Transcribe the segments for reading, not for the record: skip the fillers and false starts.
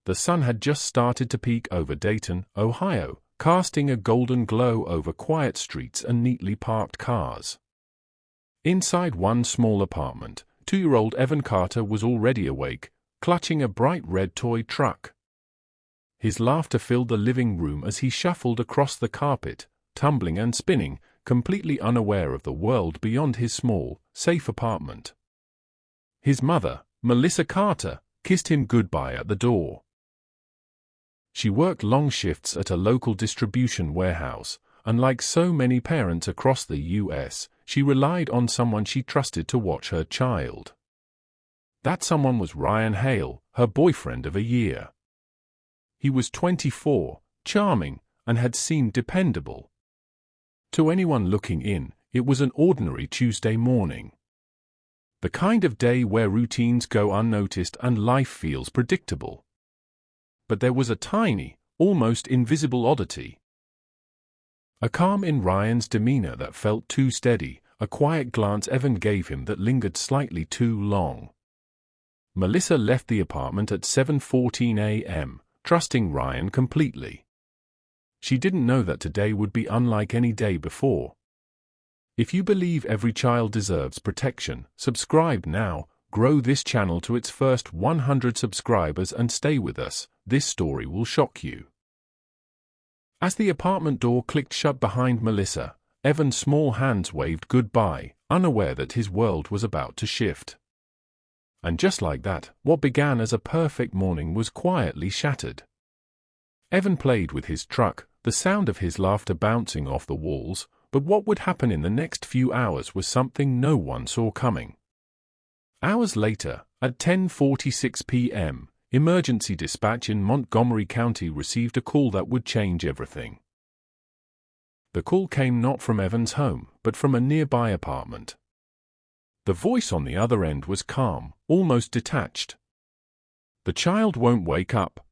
The sun had just started to peek over Dayton, Ohio, casting a golden glow over quiet streets and neatly parked cars. Inside one small apartment, 2-year-old Evan Carter was already awake, clutching a bright red toy truck. His laughter filled the living room as he shuffled across the carpet, tumbling and spinning, completely unaware of the world beyond his small, safe apartment. His mother, Melissa Carter, kissed him goodbye at the door. She worked long shifts at a local distribution warehouse, and like so many parents across the U.S., she relied on someone she trusted to watch her child. That someone was Ryan Hale, her boyfriend of a year. He was 24, charming, and had seemed dependable. To anyone looking in, it was an ordinary Tuesday morning. The kind of day where routines go unnoticed and life feels predictable. But there was a tiny, almost invisible oddity. A calm in Ryan's demeanor that felt too steady, a quiet glance Evan gave him that lingered slightly too long. Melissa left the apartment at 7:14 a.m., trusting Ryan completely. She didn't know that today would be unlike any day before. If you believe every child deserves protection, subscribe now, grow this channel to its first 100 subscribers and stay with us. This story will shock you. As the apartment door clicked shut behind Melissa, Evan's small hands waved goodbye, unaware that his world was about to shift. And just like that, what began as a perfect morning was quietly shattered. Evan played with his truck, the sound of his laughter bouncing off the walls, but what would happen in the next few hours was something no one saw coming. Hours later, at 10:46 p.m., emergency dispatch in Montgomery County received a call that would change everything. The call came not from Evan's home, but from a nearby apartment. The voice on the other end was calm, almost detached. "The child won't wake up."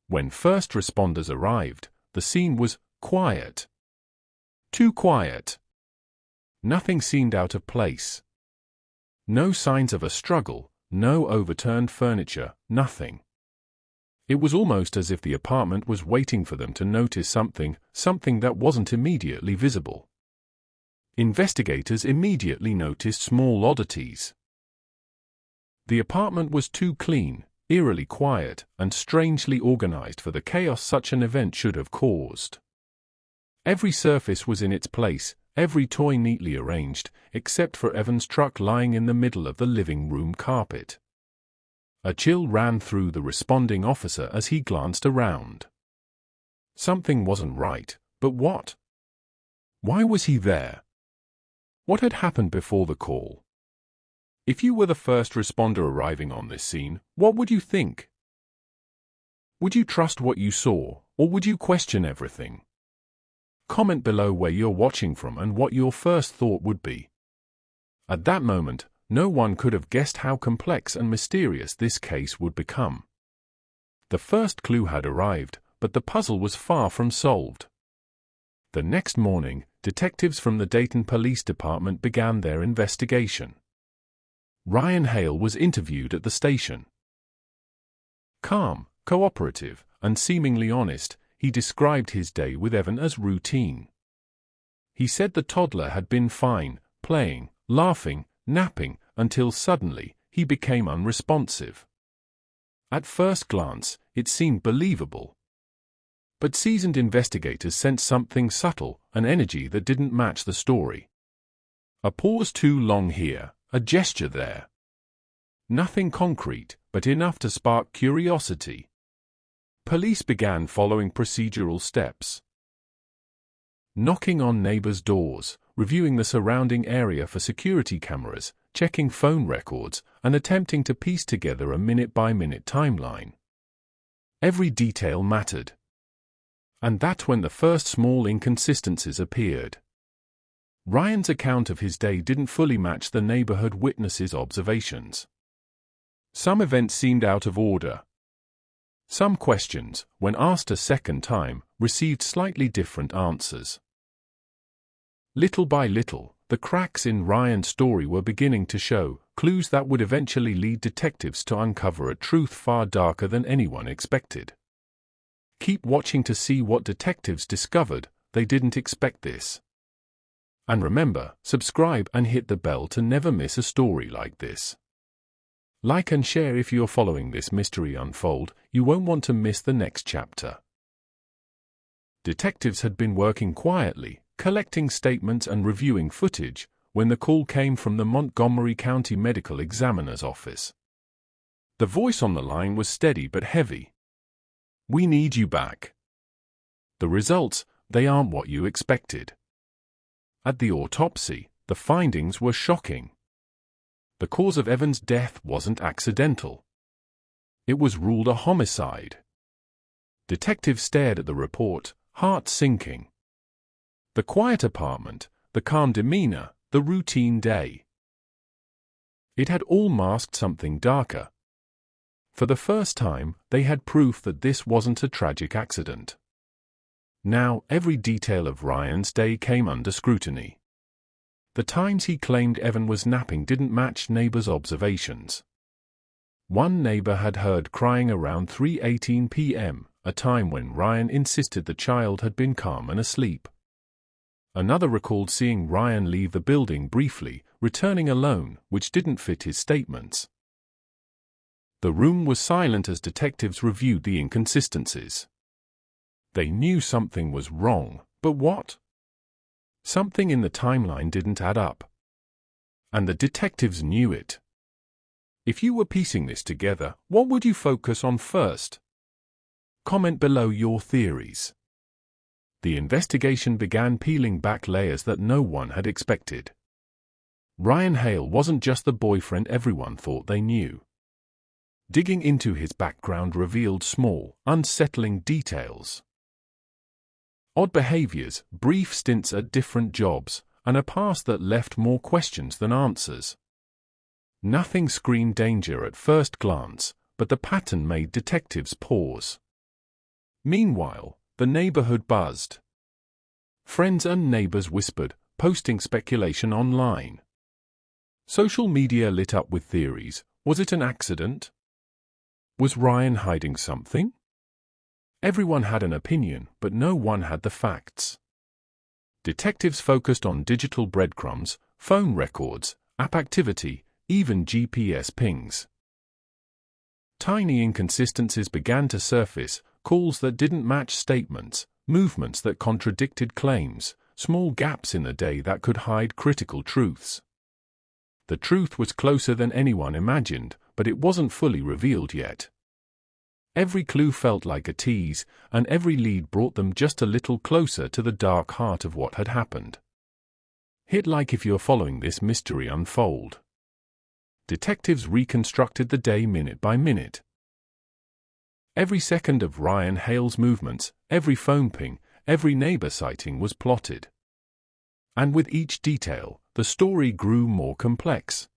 When first responders arrived, the scene was quiet. Too quiet. Nothing seemed out of place. No signs of a struggle, no overturned furniture, nothing. It was almost as if the apartment was waiting for them to notice something that wasn't immediately visible. Investigators immediately noticed small oddities. The apartment was too clean, eerily quiet, and strangely organized for the chaos such an event should have caused. Every surface was in its place, every toy neatly arranged, except for Evan's truck lying in the middle of the living room carpet. A chill ran through the responding officer as he glanced around. Something wasn't right, but what? Why was he there? What had happened before the call? If you were the first responder arriving on this scene, what would you think? Would you trust what you saw, or would you question everything? Comment below where you're watching from and what your first thought would be. At that moment, no one could have guessed how complex and mysterious this case would become. The first clue had arrived, but the puzzle was far from solved. The next morning, detectives from the Dayton Police Department began their investigation. Ryan Hale was interviewed at the station. Calm, cooperative, and seemingly honest, he described his day with Evan as routine. He said the toddler had been fine, playing, laughing, napping, until suddenly, he became unresponsive. At first glance, it seemed believable. But seasoned investigators sensed something subtle, an energy that didn't match the story. A pause too long here, a gesture there. Nothing concrete, but enough to spark curiosity. Police began following procedural steps. Knocking on neighbors' doors, reviewing the surrounding area for security cameras, checking phone records, and attempting to piece together a minute-by-minute timeline. Every detail mattered. And that's when the first small inconsistencies appeared. Ryan's account of his day didn't fully match the neighborhood witnesses' observations. Some events seemed out of order. Some questions, when asked a second time, received slightly different answers. Little by little, the cracks in Ryan's story were beginning to show, clues that would eventually lead detectives to uncover a truth far darker than anyone expected. Keep watching to see what detectives discovered. They didn't expect this. And remember, subscribe and hit the bell to never miss a story like this. Like and share if you're following this mystery unfold. You won't want to miss the next chapter. Detectives had been working quietly, collecting statements and reviewing footage, when the call came from the Montgomery County Medical Examiner's office. The voice on the line was steady but heavy. "We need you back. The results, they aren't what you expected." At the autopsy, the findings were shocking. The cause of Evan's death wasn't accidental. It was ruled a homicide. Detectives stared at the report, heart sinking. The quiet apartment, the calm demeanor, the routine day. It had all masked something darker. For the first time, they had proof that this wasn't a tragic accident. Now, every detail of Ryan's day came under scrutiny. The times he claimed Evan was napping didn't match neighbors' observations. One neighbor had heard crying around 3:18 p.m., a time when Ryan insisted the child had been calm and asleep. Another recalled seeing Ryan leave the building briefly, returning alone, which didn't fit his statements. The room was silent as detectives reviewed the inconsistencies. They knew something was wrong, but what? Something in the timeline didn't add up. And the detectives knew it. If you were piecing this together, what would you focus on first? Comment below your theories. The investigation began peeling back layers that no one had expected. Ryan Hale wasn't just the boyfriend everyone thought they knew. Digging into his background revealed small, unsettling details. Odd behaviors, brief stints at different jobs, and a past that left more questions than answers. Nothing screamed danger at first glance, but the pattern made detectives pause. Meanwhile, the neighborhood buzzed. Friends and neighbors whispered, posting speculation online. Social media lit up with theories. Was it an accident? Was Ryan hiding something? Everyone had an opinion, but no one had the facts. Detectives focused on digital breadcrumbs, phone records, app activity, even GPS pings. Tiny inconsistencies began to surface, calls that didn't match statements, movements that contradicted claims, small gaps in the day that could hide critical truths. The truth was closer than anyone imagined, but it wasn't fully revealed yet. Every clue felt like a tease, and every lead brought them just a little closer to the dark heart of what had happened. Hit like if you're following this mystery unfold. Detectives reconstructed the day minute by minute. Every second of Ryan Hale's movements, every phone ping, every neighbor sighting was plotted. And with each detail, the story grew more complex.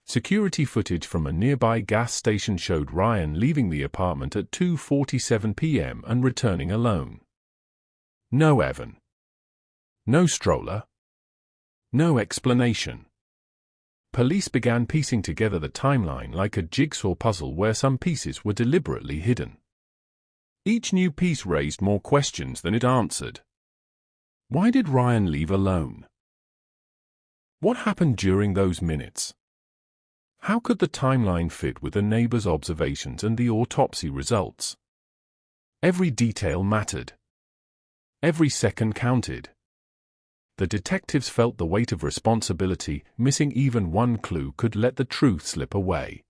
Security footage from a nearby gas station showed Ryan leaving the apartment at 2:47 p.m. and returning alone. No Evan. No stroller. No explanation. Police began piecing together the timeline like a jigsaw puzzle where some pieces were deliberately hidden. Each new piece raised more questions than it answered. Why did Ryan leave alone? What happened during those minutes? How could the timeline fit with the neighbor's observations and the autopsy results? Every detail mattered. Every second counted. The detectives felt the weight of responsibility. Missing even one clue could let the truth slip away.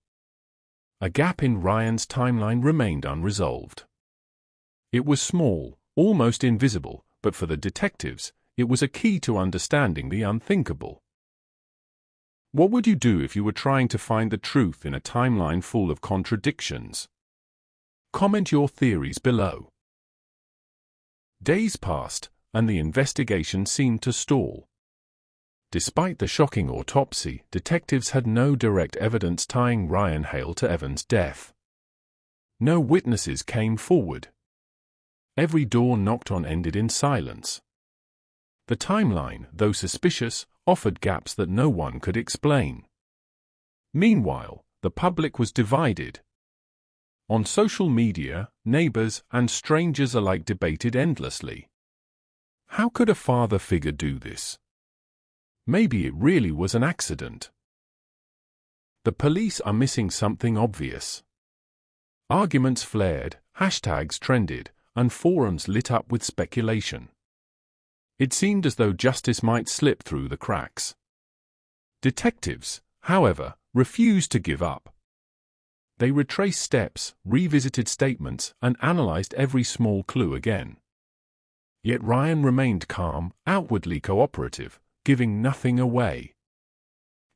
A gap in Ryan's timeline remained unresolved. It was small, almost invisible, but for the detectives, it was a key to understanding the unthinkable. What would you do if you were trying to find the truth in a timeline full of contradictions? Comment your theories below. Days passed, and the investigation seemed to stall. Despite the shocking autopsy, detectives had no direct evidence tying Ryan Hale to Evan's death. No witnesses came forward. Every door knocked on ended in silence. The timeline, though suspicious, offered gaps that no one could explain. Meanwhile, the public was divided. On social media, neighbors and strangers alike debated endlessly. How could a father figure do this? Maybe it really was an accident. The police are missing something obvious. Arguments flared, hashtags trended, and forums lit up with speculation. It seemed as though justice might slip through the cracks. Detectives, however, refused to give up. They retraced steps, revisited statements, and analyzed every small clue again. Yet Ryan remained calm, outwardly cooperative, giving nothing away.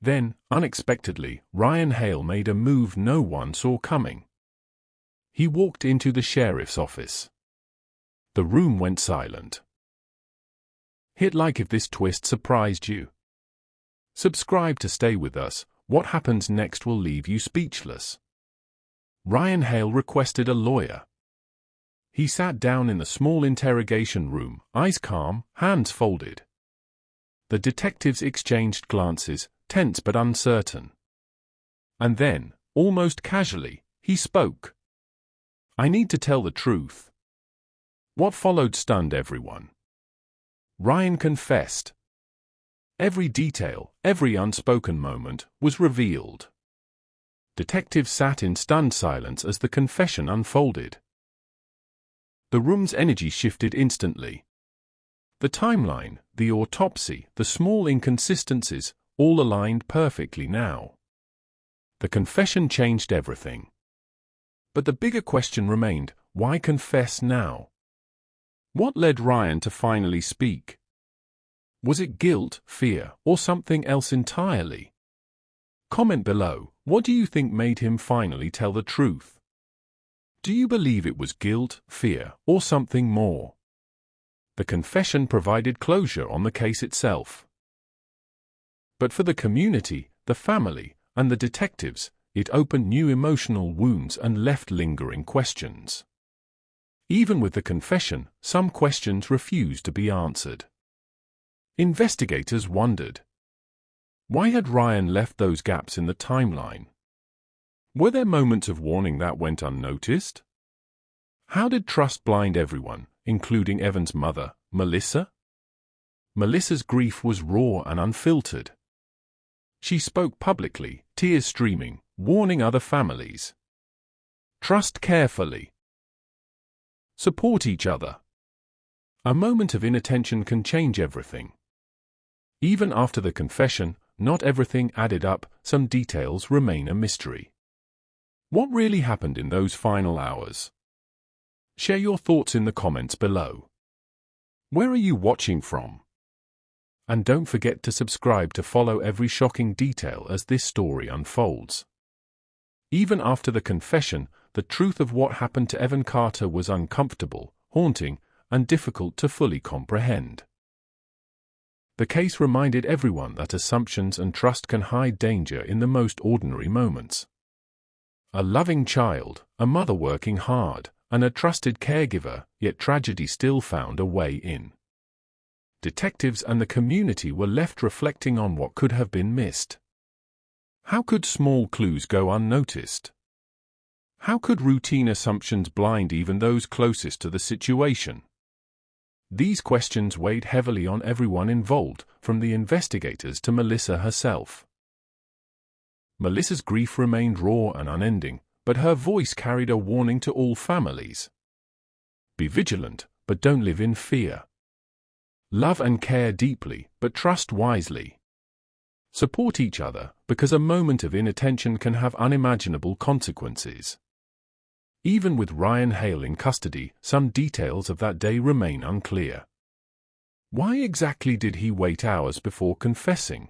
Then, unexpectedly, Ryan Hale made a move no one saw coming. He walked into the sheriff's office. The room went silent. Hit like if this twist surprised you. Subscribe to stay with us. What happens next will leave you speechless. Ryan Hale requested a lawyer. He sat down in the small interrogation room, eyes calm, hands folded. The detectives exchanged glances, tense but uncertain. And then, almost casually, he spoke. "I need to tell the truth." What followed stunned everyone. Ryan confessed. Every detail, every unspoken moment, was revealed. Detectives sat in stunned silence as the confession unfolded. The room's energy shifted instantly. The timeline, the autopsy, the small inconsistencies, all aligned perfectly now. The confession changed everything. But the bigger question remained, why confess now? What led Ryan to finally speak? Was it guilt, fear, or something else entirely? Comment below, what do you think made him finally tell the truth? Do you believe it was guilt, fear, or something more? The confession provided closure on the case itself. But for the community, the family, and the detectives, it opened new emotional wounds and left lingering questions. Even with the confession, some questions refused to be answered. Investigators wondered. Why had Ryan left those gaps in the timeline? Were there moments of warning that went unnoticed? How did trust blind everyone, including Evan's mother, Melissa? Melissa's grief was raw and unfiltered. She spoke publicly, tears streaming, warning other families. Trust carefully. Support each other. A moment of inattention can change everything. Even after the confession, not everything added up, some details remain a mystery. What really happened in those final hours? Share your thoughts in the comments below. Where are you watching from? And don't forget to subscribe to follow every shocking detail as this story unfolds. Even after the confession, the truth of what happened to Evan Carter was uncomfortable, haunting, and difficult to fully comprehend. The case reminded everyone that assumptions and trust can hide danger in the most ordinary moments. A loving child, a mother working hard, and a trusted caregiver, yet tragedy still found a way in. Detectives and the community were left reflecting on what could have been missed. How could small clues go unnoticed? How could routine assumptions blind even those closest to the situation? These questions weighed heavily on everyone involved, from the investigators to Melissa herself. Melissa's grief remained raw and unending, but her voice carried a warning to all families. Be vigilant, but don't live in fear. Love and care deeply, but trust wisely. Support each other, because a moment of inattention can have unimaginable consequences. Even with Ryan Hale in custody, some details of that day remain unclear. Why exactly did he wait hours before confessing?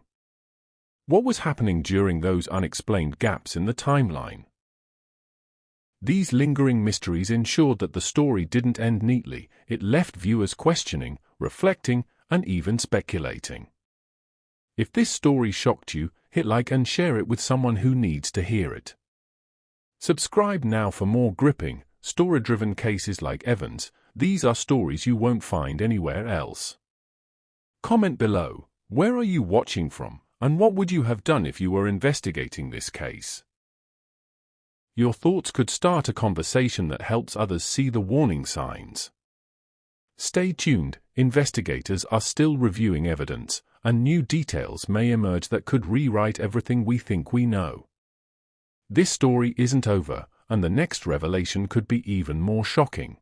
What was happening during those unexplained gaps in the timeline? These lingering mysteries ensured that the story didn't end neatly. It left viewers questioning, reflecting, and even speculating. If this story shocked you, hit like and share it with someone who needs to hear it. Subscribe now for more gripping, story-driven cases like Evan's. These are stories you won't find anywhere else. Comment below, where are you watching from, And what would you have done if you were investigating this case? Your thoughts could start a conversation that helps others see the warning signs. Stay tuned, investigators are still reviewing evidence, and new details may emerge that could rewrite everything we think we know. This story isn't over, and the next revelation could be even more shocking.